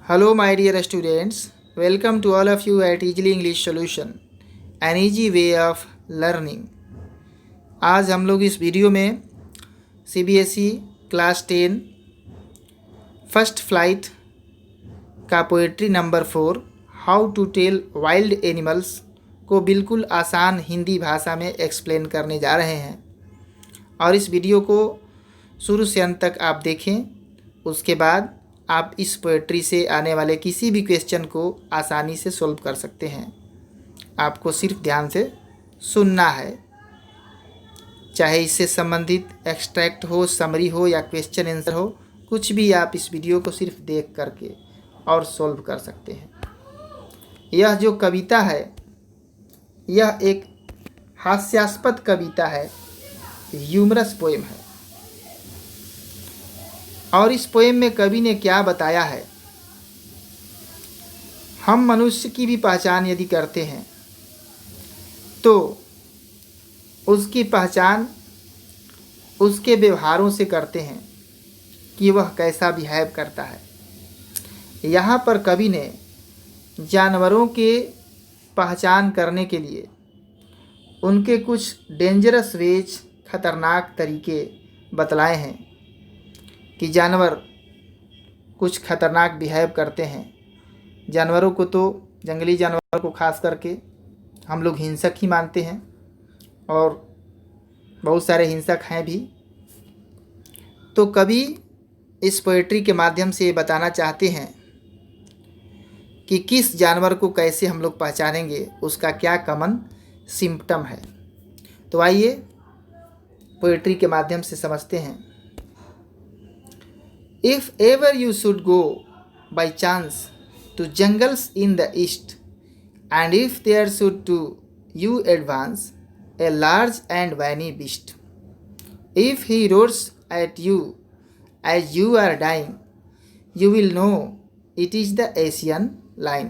Hello, my dear students. Welcome to all of you at Easily English Solution, an easy way of learning. आज हम लोग इस video में CBSE class 10 first flight का poetry number 4 how to tell wild animals को बिल्कुल आसान हिंदी भाषा में एक्सप्लेन करने जा रहे हैं। और इस वीडियो को शुरू से अंत तक आप देखें, उसके बाद आप इस पोएट्री से आने वाले किसी भी क्वेश्चन को आसानी से सॉल्व कर सकते हैं। आपको सिर्फ ध्यान से सुनना है, चाहे इससे संबंधित एक्सट्रैक्ट हो, समरी हो या क्वेश्चन आंसर हो, कुछ भी आप इस वीडियो को सिर्फ देख करके और सॉल्व कर सकते हैं। यह जो कविता है यह एक हास्यास्पद कविता है, ह्यूमरस पोएम है। और इस पोएम में कवि ने क्या बताया है, हम मनुष्य की भी पहचान यदि करते हैं तो उसकी पहचान उसके व्यवहारों से करते हैं कि वह कैसा बिहेव करता है। यहाँ पर कवि ने जानवरों के पहचान करने के लिए उनके कुछ डेंजरस वेज, खतरनाक तरीके बतलाए हैं कि जानवर कुछ खतरनाक बिहेव करते हैं। जानवरों को तो, जंगली जानवरों को खास करके हम लोग हिंसक ही मानते हैं और बहुत सारे हिंसक हैं भी। तो कवि इस पोएट्री के माध्यम से ये बताना चाहते हैं कि किस जानवर को कैसे हम लोग पहचानेंगे, उसका क्या कॉमन सिम्पटम है। तो आइए पोएट्री के माध्यम से समझते हैं। If ever you should go by chance to jungles in the east, and if there should to you advance a large and wily beast, if he roars at you as you are dying, you will know it is the Asian lion.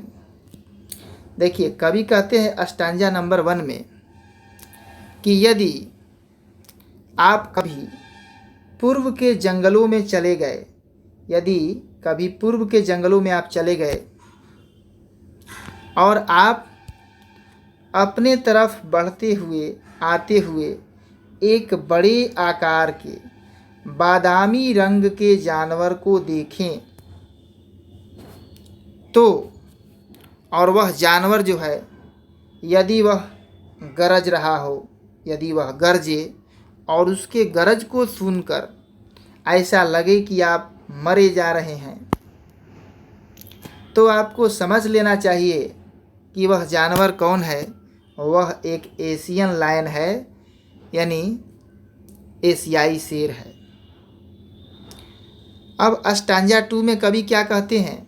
देखिए, कवि कहते हैं stanza number 1 में कि यदि आप कभी पूर्व के जंगलों में चले गए, यदि कभी पूर्व के जंगलों में आप चले गए और आप अपने तरफ बढ़ते हुए आते हुए एक बड़े आकार के बादामी रंग के जानवर को देखें तो, और वह जानवर जो है यदि वह गरज रहा हो, यदि वह गरजे और उसके गरज को सुनकर ऐसा लगे कि आप मरे जा रहे हैं, तो आपको समझ लेना चाहिए कि वह जानवर कौन है। वह एक एशियन लायन है, यानी एशियाई शेर है। अब स्टैंजा 2 में कवि क्या कहते हैं,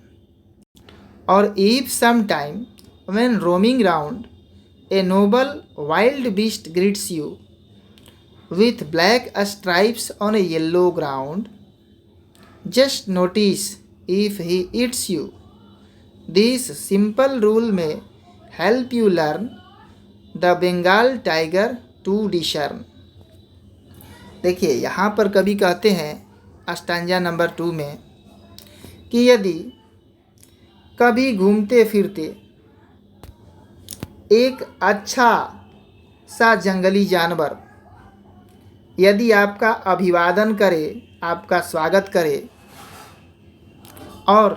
और if some time when roaming round a noble wild beast greets you with black stripes on a yellow ground, just notice if he eats you. This simple rule may help you learn the Bengal tiger to discern. देखिए, यहाँ पर कवि कहते हैं stanza number 2 में कि यदि कभी घूमते फिरते एक अच्छा सा जंगली जानवर यदि आपका अभिवादन करे, आपका स्वागत करे और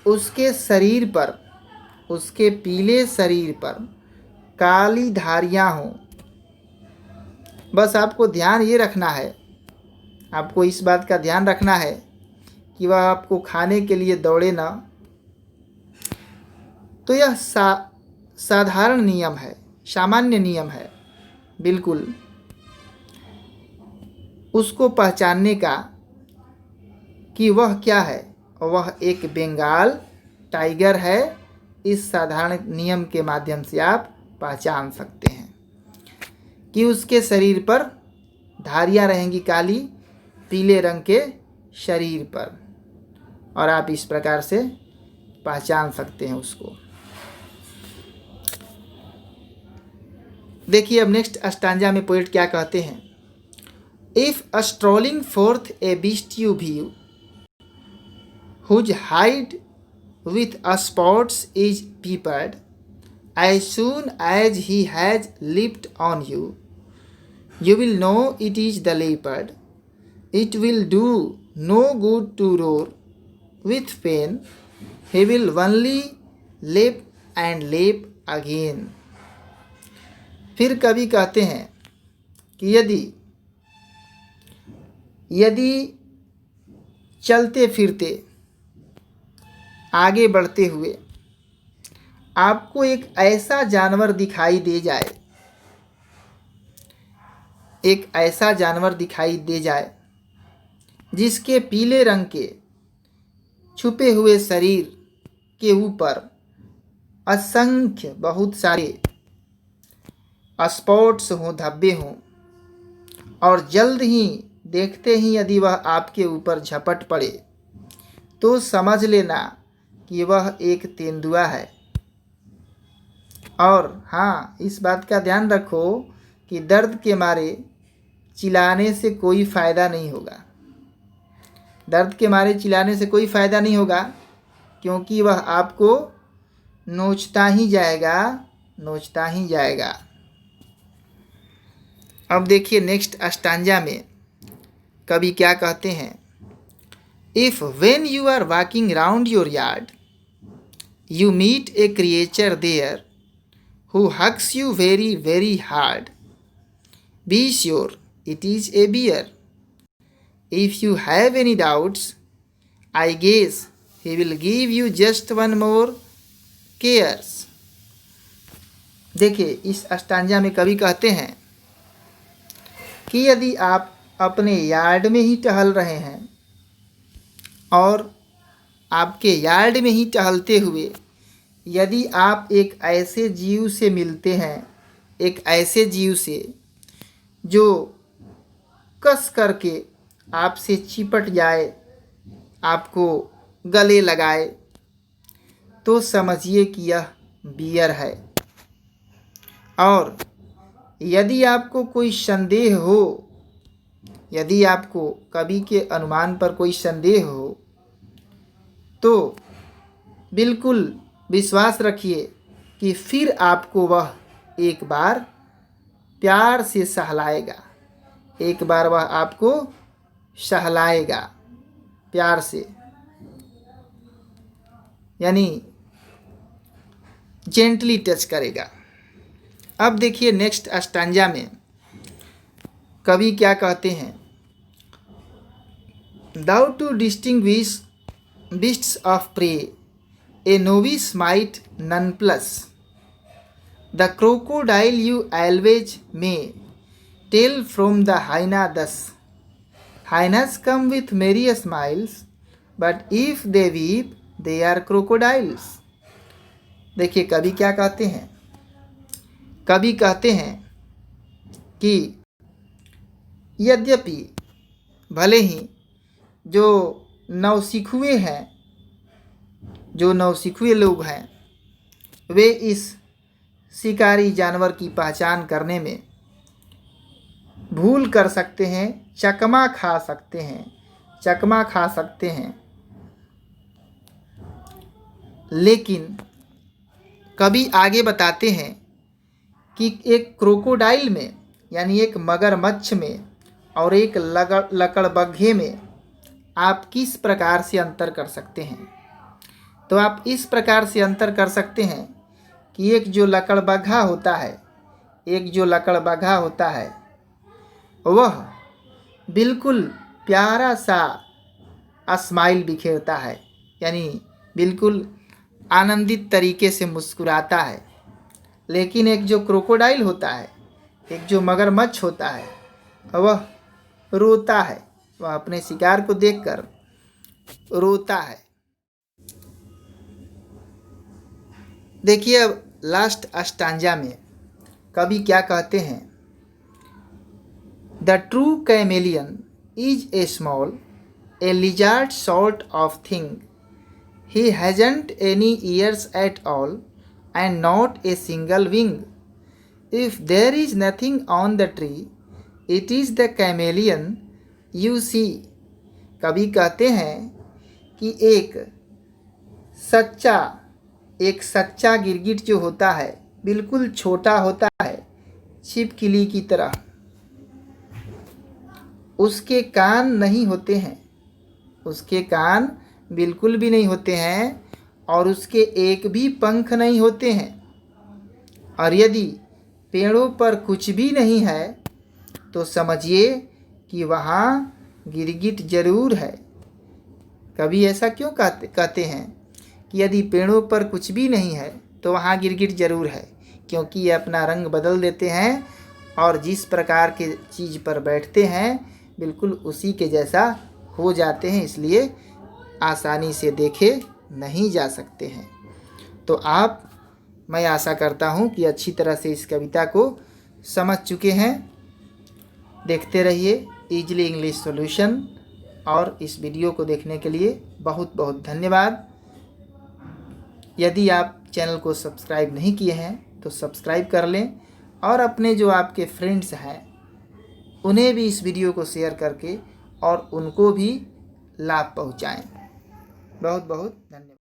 उसके शरीर पर, उसके पीले शरीर पर काली धारियाँ हों, बस आपको ध्यान ये रखना है, आपको इस बात का ध्यान रखना है कि वह आपको खाने के लिए दौड़े ना। तो यह साधारण नियम है, सामान्य नियम है बिल्कुल उसको पहचानने का कि वह क्या है, वह एक बंगाल टाइगर है। इस साधारण नियम के माध्यम से आप पहचान सकते हैं कि उसके शरीर पर धारियाँ रहेंगी काली, पीले रंग के शरीर पर, और आप इस प्रकार से पहचान सकते हैं उसको। देखिए, अब नेक्स्ट स्टैंजा में पोएट क्या कहते हैं। If a strolling forth a beast you view, whose hide with a spots is peppered, as soon as he has leaped on you, you will know it is the leopard. It will do no good to roar with pain. He will only leap and leap again. फिर कवि कहते हैं कि यदि यदि चलते फिरते आगे बढ़ते हुए आपको एक ऐसा जानवर दिखाई दे जाए, एक ऐसा जानवर दिखाई दे जाए जिसके पीले रंग के छुपे हुए शरीर के ऊपर असंख्य बहुत सारे स्पॉट्स हों, धब्बे हों, और जल्द ही देखते ही यदि वह आपके ऊपर झपट पड़े तो समझ लेना कि वह एक तेंदुआ है। और हाँ, इस बात का ध्यान रखो कि दर्द के मारे चिल्लाने से कोई फ़ायदा नहीं होगा। दर्द के मारे चिल्लाने से कोई फ़ायदा नहीं होगा, क्योंकि वह आपको नोचता ही जाएगा, नोचता ही जाएगा। अब देखिए नेक्स्ट अस्टांजा में कवि क्या कहते हैं। If when you are walking round your yard you meet a creature there who hugs you very, very hard, be sure it is a bear. If you have any doubts, I guess he will give you just one more cares. देखिए, इस अस्टांजा में कवि कहते हैं कि यदि आप अपने यार्ड में ही टहल रहे हैं और आपके यार्ड में ही टहलते हुए यदि आप एक ऐसे जीव से मिलते हैं, एक ऐसे जीव से जो कस करके आपसे चिपट जाए, आपको गले लगाए, तो समझिए कि यह बियर है। और यदि आपको कोई संदेह हो, यदि आपको कवि के अनुमान पर कोई संदेह हो, तो बिल्कुल विश्वास रखिए कि फिर आपको वह एक बार प्यार से सहलाएगा, एक बार वह आपको सहलाएगा प्यार से, यानी जेंटली टच करेगा। अब देखिए नेक्स्ट अस्टांजा में कवि क्या कहते हैं। Thou to distinguish beasts of prey, a novice might none plus. The crocodile you always may tell from the hyena thus. Hyenas come with merry smiles, but if they weep, they are crocodiles. देखिए कवि क्या कहते हैं। कवि कहते हैं कि यद्यपि भले ही जो नौसिखुए हैं, जो नौसिखुए लोग हैं, वे इस शिकारी जानवर की पहचान करने में भूल कर सकते हैं, चकमा खा सकते हैं, चकमा खा सकते हैं, लेकिन कवि आगे बताते हैं कि एक क्रोकोडाइल में, यानी एक मगरमच्छ में और एक लकड़बग्घे में आप किस प्रकार से अंतर कर सकते हैं। तो आप इस प्रकार से अंतर कर सकते हैं कि एक जो लकड़बग्घा होता है, एक जो लकड़बग्घा होता है वह बिल्कुल प्यारा सा स्माइल बिखेरता है, यानी बिल्कुल आनंदित तरीके से मुस्कुराता है। लेकिन एक जो क्रोकोडाइल होता है, एक जो मगरमच्छ होता है, वह रोता है, वह अपने शिकार को देखकर रोता है। देखिए अब लास्ट अस्टांजा में कवि क्या कहते हैं। The true chameleon is a small, a lizard sort of thing, he hasn't any ears at all and not a single wing, if there is nothing on the tree it is the chameleon you see. कवि कहते हैं कि एक सच्चा, एक सच्चा गिरगिट जो होता है बिल्कुल छोटा होता है, छिपकली की तरह। उसके कान नहीं होते हैं, उसके कान बिल्कुल भी नहीं होते हैं और उसके एक भी पंख नहीं होते हैं। और यदि पेड़ों पर कुछ भी नहीं है तो समझिए कि वहाँ गिरगिट जरूर है। कभी ऐसा क्यों कहते हैं कि यदि पेड़ों पर कुछ भी नहीं है तो वहाँ गिरगिट जरूर है? क्योंकि ये अपना रंग बदल देते हैं और जिस प्रकार के चीज़ पर बैठते हैं बिल्कुल उसी के जैसा हो जाते हैं, इसलिए आसानी से देखे नहीं जा सकते हैं। तो मैं आशा करता हूँ कि अच्छी तरह से इस कविता को समझ चुके हैं। देखते रहिए ईजिली इंग्लिश सॉल्यूशन, और इस वीडियो को देखने के लिए बहुत बहुत धन्यवाद। यदि आप चैनल को सब्सक्राइब नहीं किए हैं तो सब्सक्राइब कर लें और अपने जो आपके फ्रेंड्स हैं उन्हें भी इस वीडियो को शेयर करके और उनको भी लाभ पहुंचाएं। बहुत बहुत धन्यवाद।